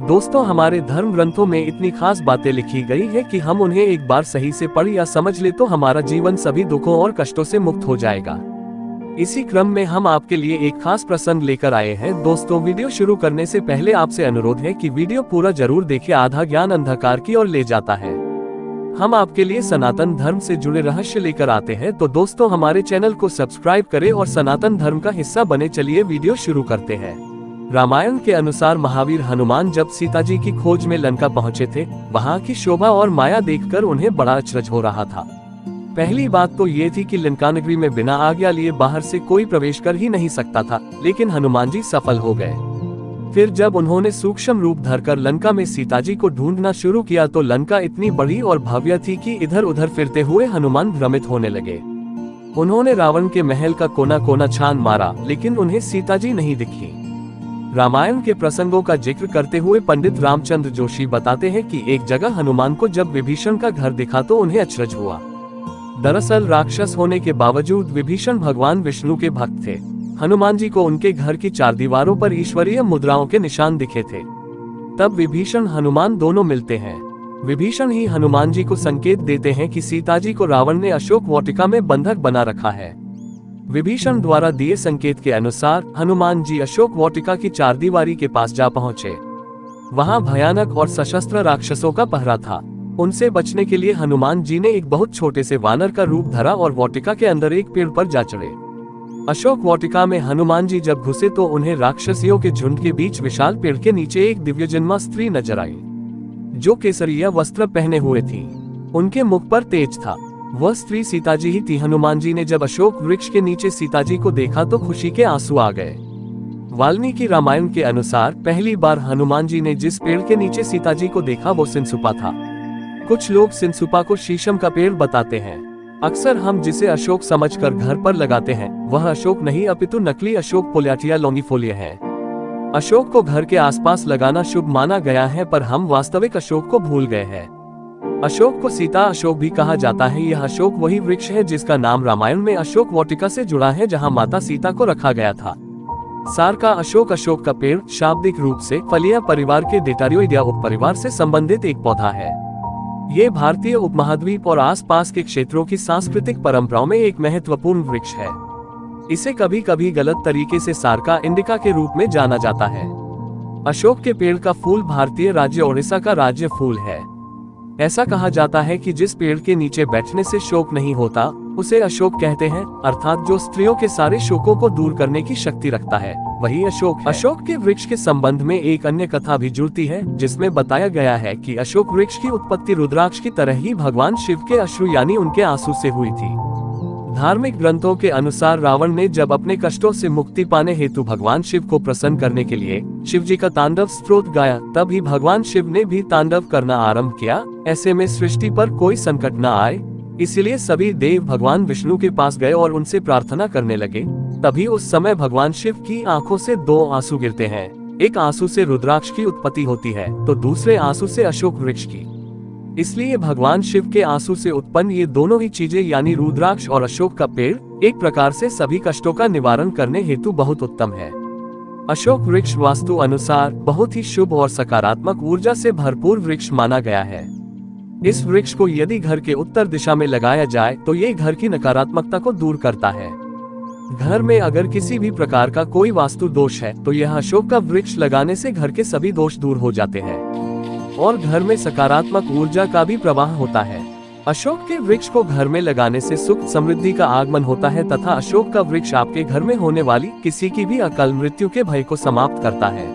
दोस्तों, हमारे धर्म ग्रंथों में इतनी खास बातें लिखी गई है कि हम उन्हें एक बार सही से पढ़ या समझ ले तो हमारा जीवन सभी दुखों और कष्टों से मुक्त हो जाएगा। इसी क्रम में हम आपके लिए एक खास प्रसंग लेकर आए हैं। दोस्तों, वीडियो शुरू करने से पहले आपसे अनुरोध है कि वीडियो पूरा जरूर देखिए। आधा ज्ञान अंधकार की ओर ले जाता है। हम आपके लिए सनातन धर्म से जुड़े रहस्य लेकर आते हैं। तो दोस्तों, हमारे चैनल को सब्सक्राइब करें और सनातन धर्म का हिस्सा बने। चलिए वीडियो शुरू करते हैं। रामायण के अनुसार महावीर हनुमान जब सीता जी की खोज में लंका पहुंचे थे, वहां की शोभा और माया देखकर उन्हें बड़ा अचरज हो रहा था। पहली बात तो ये थी कि लंका नगरी में बिना आज्ञा लिए बाहर से कोई प्रवेश कर ही नहीं सकता था, लेकिन हनुमान जी सफल हो गए। फिर जब उन्होंने सूक्ष्म रूप धरकर लंका में सीता जी को ढूंढना शुरू किया तो लंका इतनी बड़ी और भव्य थी कि इधर उधर फिरते हुए हनुमान भ्रमित होने लगे। उन्होंने रावण के महल का कोना कोना छान मारा, लेकिन उन्हें सीता जी नहीं दिखी। रामायण के प्रसंगों का जिक्र करते हुए पंडित रामचंद्र जोशी बताते हैं कि एक जगह हनुमान को जब विभीषण का घर दिखा तो उन्हें अचरज हुआ। दरअसल राक्षस होने के बावजूद विभीषण भगवान विष्णु के भक्त थे। हनुमान जी को उनके घर की चार दीवारों पर ईश्वरीय मुद्राओं के निशान दिखे थे। तब विभीषण हनुमान दोनों मिलते हैं। विभीषण ही हनुमान जी को संकेत देते हैं कि सीता जी को रावण ने अशोक वाटिका में बंधक बना रखा है। विभीषण द्वारा दिए संकेत के अनुसार हनुमान जी अशोक वाटिका की चारदीवारी के पास जा पहुंचे। वहां भयानक और सशस्त्र राक्षसों का पहरा था। उनसे बचने के लिए हनुमान जी ने एक बहुत छोटे से वानर का रूप धरा और वाटिका के अंदर एक पेड़ पर जा चढ़े। अशोक वाटिका में हनुमान जी जब घुसे तो उन्हें राक्षसियों के झुंड के बीच विशाल पेड़ के नीचे एक दिव्यजन्मा स्त्री नजर आई, जो केसरिया वस्त्र पहने हुए थी। उनके मुख पर तेज था। वह स्त्री सीता जी ही थी। हनुमान जी ने जब अशोक वृक्ष के नीचे सीता जी को देखा तो खुशी के आंसू आ गए। वाल्मीकि रामायण के अनुसार पहली बार हनुमान जी ने जिस पेड़ के नीचे सीता जी को देखा वो सिनसुपा था। कुछ लोग सिनसुपा को शीशम का पेड़ बताते हैं। अक्सर हम जिसे अशोक समझकर घर पर लगाते हैं, वह अशोक नहीं अपितु नकली अशोक पोलियाटिया लॉन्गिफोलिया है। अशोक को घर के आसपास लगाना शुभ माना गया है, पर हम वास्तविक अशोक को भूल गए हैं। अशोक को सीता अशोक भी कहा जाता है। यह अशोक वही वृक्ष है जिसका नाम रामायण में अशोक वाटिका से जुड़ा है, जहां माता सीता को रखा गया था। सार का अशोक का पेड़ शाब्दिक रूप से फलिया परिवार के डेटारियोइडिया उपपरिवार से संबंधित एक पौधा है। ये भारतीय उपमहाद्वीप और आसपास के क्षेत्रों की सांस्कृतिक परंपराओं में एक महत्वपूर्ण वृक्ष है। इसे कभी कभी गलत तरीके से सारका इंडिका के रूप में जाना जाता है। अशोक के पेड़ का फूल भारतीय राज्य ओडिशा का राज्य फूल है। ऐसा कहा जाता है कि जिस पेड़ के नीचे बैठने से शोक नहीं होता, उसे अशोक कहते हैं, अर्थात जो स्त्रियों के सारे शोकों को दूर करने की शक्ति रखता है, वही अशोक है। अशोक के वृक्ष के संबंध में एक अन्य कथा भी जुड़ती है, जिसमें बताया गया है कि अशोक वृक्ष की उत्पत्ति रुद्राक्ष की तरह ही भगवान शिव के अश्रु यानी उनके आंसू से हुई थी। धार्मिक ग्रंथों के अनुसार रावण ने जब अपने कष्टों से मुक्ति पाने हेतु भगवान शिव को प्रसन्न करने के लिए शिव जी का तांडव स्तोत्र गाया, तब ही भगवान शिव ने भी तांडव करना आरंभ किया। ऐसे में सृष्टि पर कोई संकट न आए, इसलिए सभी देव भगवान विष्णु के पास गए और उनसे प्रार्थना करने लगे। तभी उस समय भगवान शिव की आंखों से दो आंसू गिरते हैं। एक आंसू से रुद्राक्ष की उत्पत्ति होती है तो दूसरे आंसू से अशोक वृक्ष की। इसलिए भगवान शिव के आंसू से उत्पन्न ये दोनों ही चीजें यानी रुद्राक्ष और अशोक का पेड़ एक प्रकार से सभी कष्टों का निवारण करने हेतु बहुत उत्तम है। अशोक वृक्ष वास्तु अनुसार बहुत ही शुभ और सकारात्मक ऊर्जा से भरपूर वृक्ष माना गया है। इस वृक्ष को यदि घर के उत्तर दिशा में लगाया जाए तो ये घर की नकारात्मकता को दूर करता है। घर में अगर किसी भी प्रकार का कोई वास्तु दोष है तो यह अशोक का वृक्ष लगाने से घर के सभी दोष दूर हो जाते हैं और घर में सकारात्मक ऊर्जा का भी प्रवाह होता है। अशोक के वृक्ष को घर में लगाने से सुख समृद्धि का आगमन होता है तथा अशोक का वृक्ष आपके घर में होने वाली किसी की भी अकाल मृत्यु के भय को समाप्त करता है।